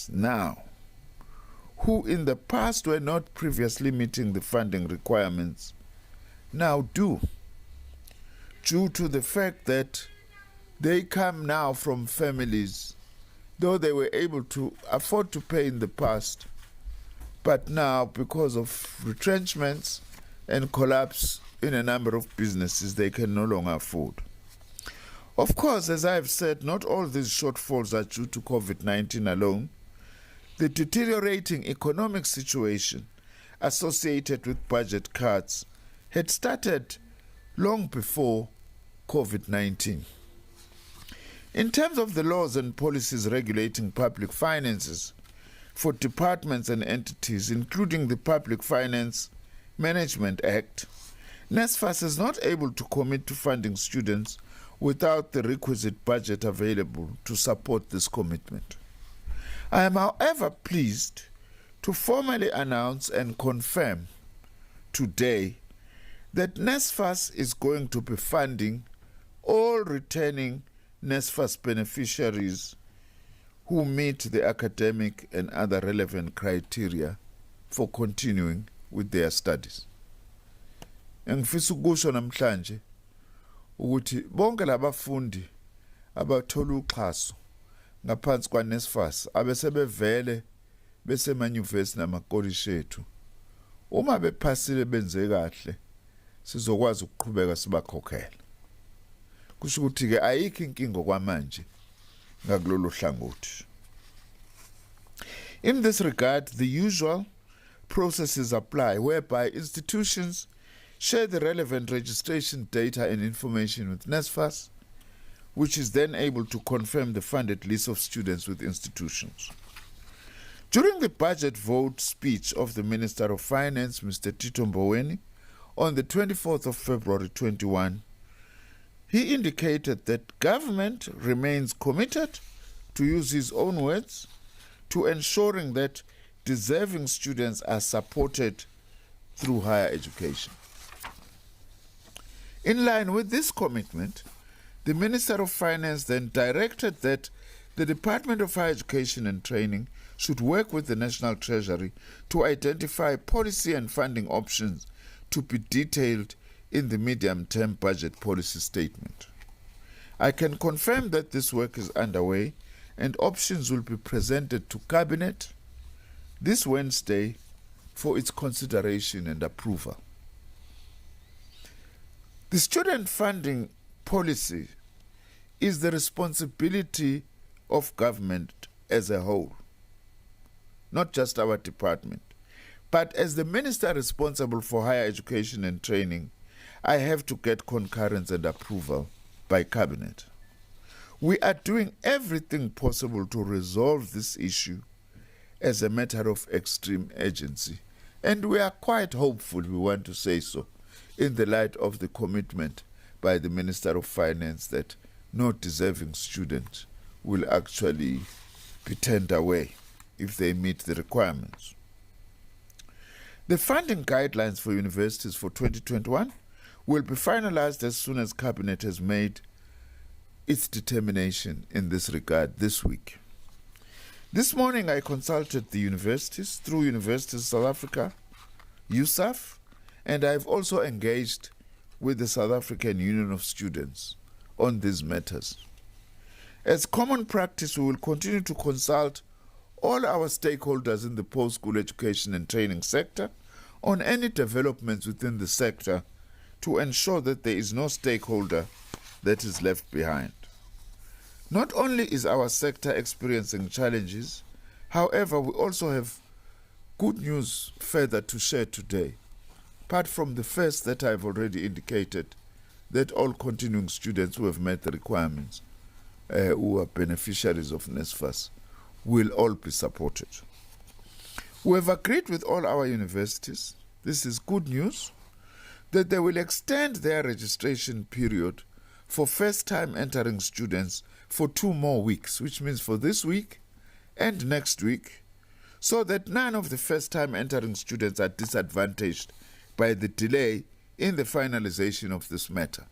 now who in the past were not previously meeting the funding requirements now do, due to the fact that they come now from families, though they were able to afford to pay in the past, but now because of retrenchments and collapse in a number of businesses, they can no longer afford. Of course, as I have said, not all these shortfalls are due to COVID-19 alone. The deteriorating economic situation associated with budget cuts had started long before COVID-19. In terms of the laws and policies regulating public finances for departments and entities, including the Public Finance Management Act, NSFAS is not able to commit to funding students without the requisite budget available to support this commitment. I am, however, pleased to formally announce and confirm today that NSFAS is going to be funding all returning NSFAS beneficiaries who meet the academic and other relevant criteria for continuing with their studies. Engifisa ukusho namhlanje ukuthi bonke labafundi abathola uxhaso ngaphansi kwa NSFAS abesebevele besemanyuvesi namakolisi ethu, uma bephasile benze kahle sizokwazi ukuqhubeka sibakhokhela. Kusho ukuthi ke ayikho inkingo kwamanje ngakulolu hlangothi. In this regard, the usual processes apply, whereby institutions share the relevant registration data and information with NSFAS, which is then able to confirm the funded list of students with institutions. During the budget vote speech of the Minister of Finance, Mr. Tito Mboweni, on the 24th of February 21, he indicated that government remains committed, to use his own words, to ensuring that deserving students are supported through higher education. In line with this commitment, the Minister of Finance then directed that the Department of Higher Education and Training should work with the National Treasury to identify policy and funding options to be detailed in the medium-term budget policy statement. I can confirm that this work is underway and options will be presented to Cabinet this Wednesday for its consideration and approval. The student funding policy is the responsibility of government as a whole, not just our department. But as the minister responsible for higher education and training, I have to get concurrence and approval by Cabinet. We are doing everything possible to resolve this issue as a matter of extreme urgency. And we are quite hopeful, we want to say so, in the light of the commitment by the Minister of Finance that no deserving student will actually be turned away if they meet the requirements. The funding guidelines for universities for 2021 will be finalized as soon as Cabinet has made its determination in this regard this week. This morning I consulted the universities through Universities South Africa, USAF, and I've also engaged with the South African Union of Students on these matters. As common practice, we will continue to consult all our stakeholders in the post-school education and training sector on any developments within the sector to ensure that there is no stakeholder that is left behind. Not only is our sector experiencing challenges, however, we also have good news further to share today. Apart from the first that I've already indicated, that all continuing students who have met the requirements, who are beneficiaries of NSFAS, will all be supported. We have agreed with all our universities, this is good news, that they will extend their registration period for first-time entering students for 2 more weeks, which means for this week and next week, so that none of the first-time entering students are disadvantaged by the delay in the finalization of this matter.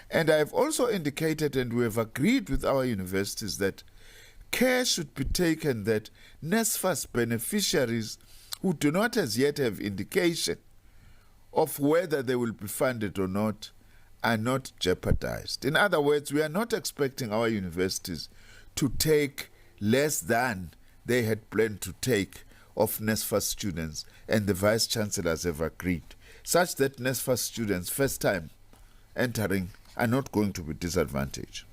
And I have also indicated, and we have agreed with our universities, that care should be taken that NSFAS beneficiaries who do not as yet have indication of whether they will be funded or not are not jeopardized. In other words, we are not expecting our universities to take less than they had planned to take of NSFAS students, and the Vice Chancellors have agreed, such that NSFAS students, first time entering, are not going to be disadvantaged.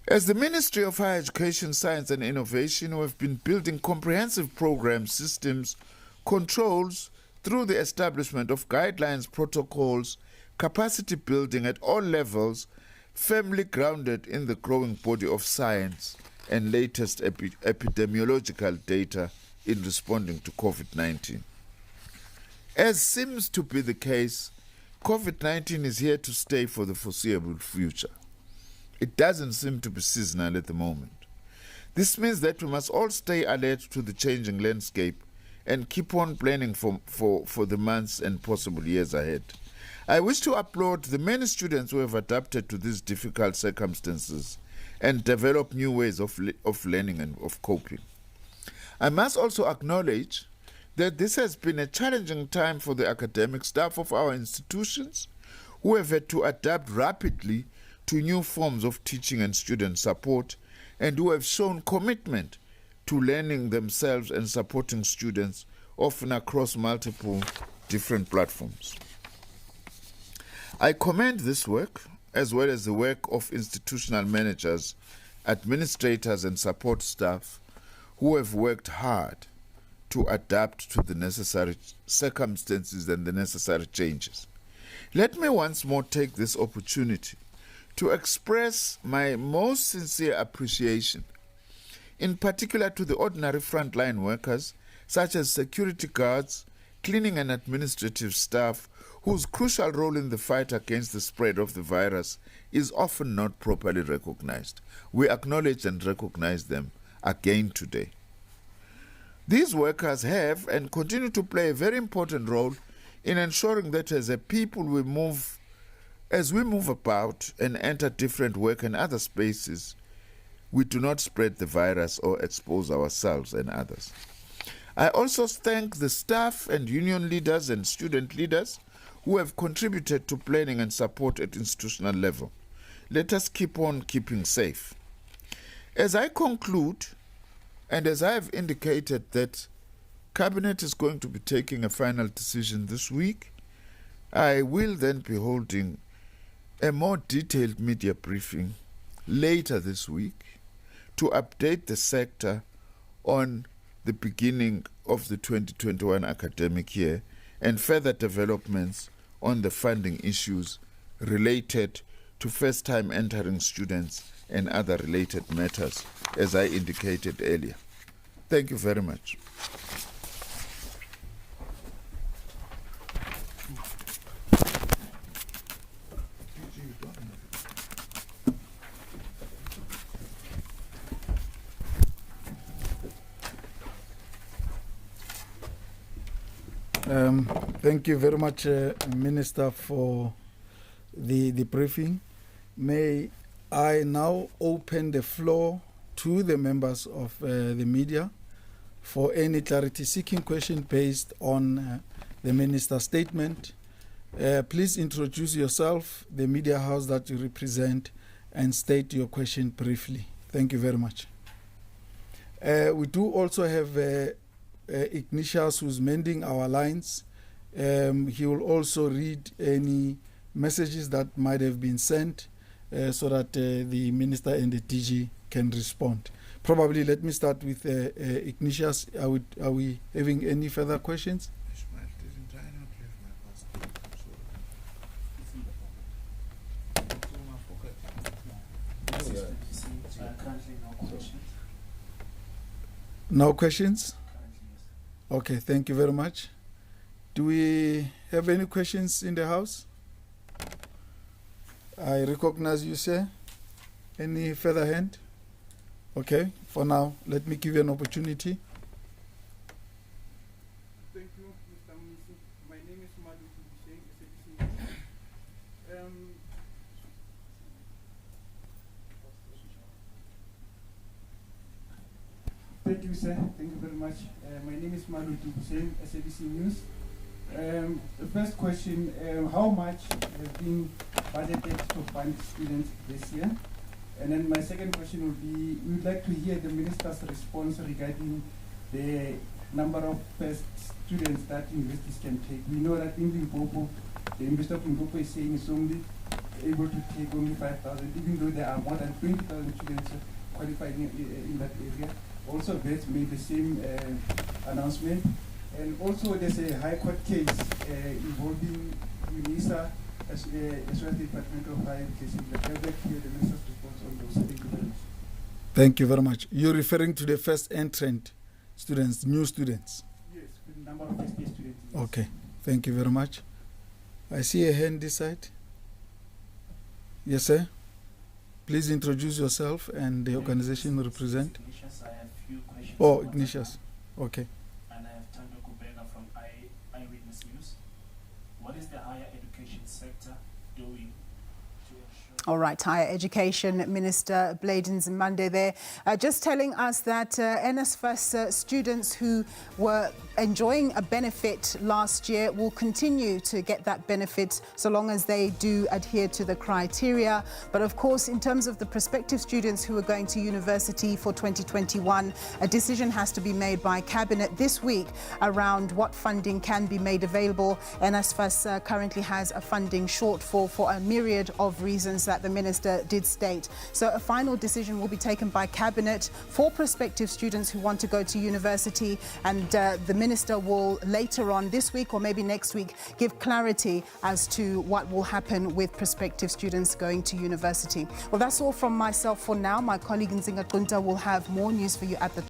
As the Ministry of Higher Education, Science and Innovation, we have been building comprehensive programs, systems, controls through the establishment of guidelines, protocols, capacity building at all levels, firmly grounded in the growing body of science and latest epidemiological data in responding to COVID-19. As seems to be the case, COVID-19 is here to stay for the foreseeable future. It doesn't seem to be seasonal at the moment. This means that we must all stay alert to the changing landscape and keep on planning for the months and possible years ahead. I wish to applaud the many students who have adapted to these difficult circumstances and develop new ways of learning and of coping. I must also acknowledge that this has been a challenging time for the academic staff of our institutions, who have had to adapt rapidly to new forms of teaching and student support, and who have shown commitment to learning themselves and supporting students, often across multiple different platforms. I commend this work, as well as the work of institutional managers, administrators and support staff who have worked hard to adapt to the necessary circumstances and the necessary changes. Let me once more take this opportunity to express my most sincere appreciation, in particular to the ordinary frontline workers, such as security guards, cleaning and administrative staff, whose crucial role in the fight against the spread of the virus is often not properly recognized. We acknowledge and recognize them again today. These workers have and continue to play a very important role in ensuring that as a people as we move about and enter different work and other spaces, we do not spread the virus or expose ourselves and others. I also thank the staff and union leaders and student leaders who have contributed to planning and support at institutional level. Let us keep on keeping safe. As I conclude, and as I have indicated that Cabinet is going to be taking a final decision this week, I will then be holding a more detailed media briefing later this week to update the sector on the beginning of the 2021 academic year and further developments on the funding issues related to first-time entering students and other related matters, as I indicated earlier. Thank you very much. Thank you very much, Minister, for the briefing. May I now open the floor to the members of the media for any clarity-seeking question based on the Minister's statement. Please introduce yourself, the media house that you represent, and state your question briefly. Thank you very much. We do also have Ignatius, who's mending our lines. He will also read any messages that might have been sent so that the Minister and the DG can respond. Probably let me start with Ignatius. Are we having any further questions? No questions? Okay, thank you very much. Do we have any questions in the house? I recognize you, sir. Any further hand? Okay, for now, let me give you an opportunity. Thank you, Mr. Minister. My name is Madu Kubisheng, SABC. Thank you, sir. Thank you very much. My name is Malu Hussein, SABC News. The first question, how much has been budgeted to fund students this year? And then my second question would be, we would like to hear the Minister's response regarding the number of first students that universities can take. We know that in Limpopo, the University of Limpopo is saying it's only able to take only 5,000, even though there are more than 20,000 students qualifying in that area. Also, VET made the same announcement. And also, there's a High Court case involving UNISA as well as the Department of Higher Education. I'd like to hear the Minister's response on those. Thank you very much. Thank you very much. You're referring to the first entrant students, new students? Yes, the number of first year students. Yes. Okay, thank you very much. I see a hand this side. Yes, sir. Please introduce yourself and the organization you represent. Ignatius, I have a few questions. Oh, Ignatius. Okay. And I have Tando Kubega from Eyewitness News. What is the higher education sector doing to ensure... All right, Higher Education Minister Blade Nzimande there, just telling us that NSFAS students who were enjoying a benefit last year will continue to get that benefit so long as they do adhere to the criteria. But of course, in terms of the prospective students who are going to university for 2021, a decision has to be made by Cabinet this week around what funding can be made available. NSFAS currently has a funding shortfall for a myriad of reasons that the Minister did state. So a final decision will be taken by Cabinet for prospective students who want to go to university, and the Minister will later on this week or maybe next week give clarity as to what will happen with prospective students going to university. Well, that's all from myself for now. My colleague Nzinga Kunta will have more news for you at the